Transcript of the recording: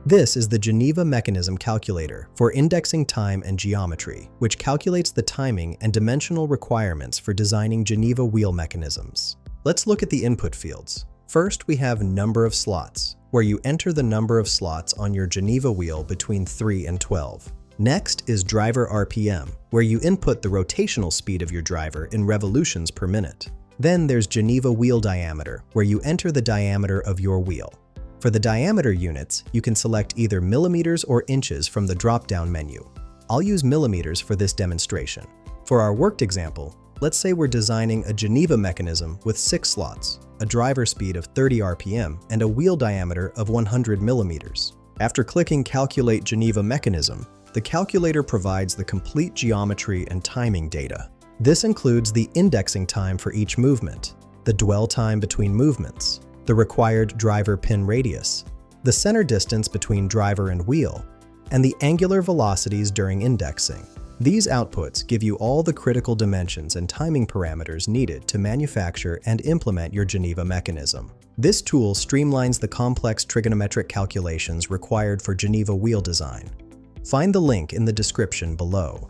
This is the Geneva Mechanism Calculator for indexing time and geometry, which calculates the timing and dimensional requirements for designing Geneva wheel mechanisms. Let's look at the input fields. First, we have number of slots, where you enter the number of slots on your Geneva wheel between 3 and 12. Next is driver RPM, where you input the rotational speed of your driver in revolutions per minute. Then there's Geneva wheel diameter, where you enter the diameter of your wheel. For the diameter units, you can select either millimeters or inches from the drop-down menu. I'll use millimeters for this demonstration. For our worked example, let's say we're designing a Geneva mechanism with 6 slots, a driver speed of 30 RPM, and a wheel diameter of 100 millimeters. After clicking Calculate Geneva Mechanism, the calculator provides the complete geometry and timing data. This includes the indexing time for each movement, the dwell time between movements, the required driver pin radius, the center distance between driver and wheel, and the angular velocities during indexing. These outputs give you all the critical dimensions and timing parameters needed to manufacture and implement your Geneva mechanism. This tool streamlines the complex trigonometric calculations required for Geneva wheel design. Find the link in the description below.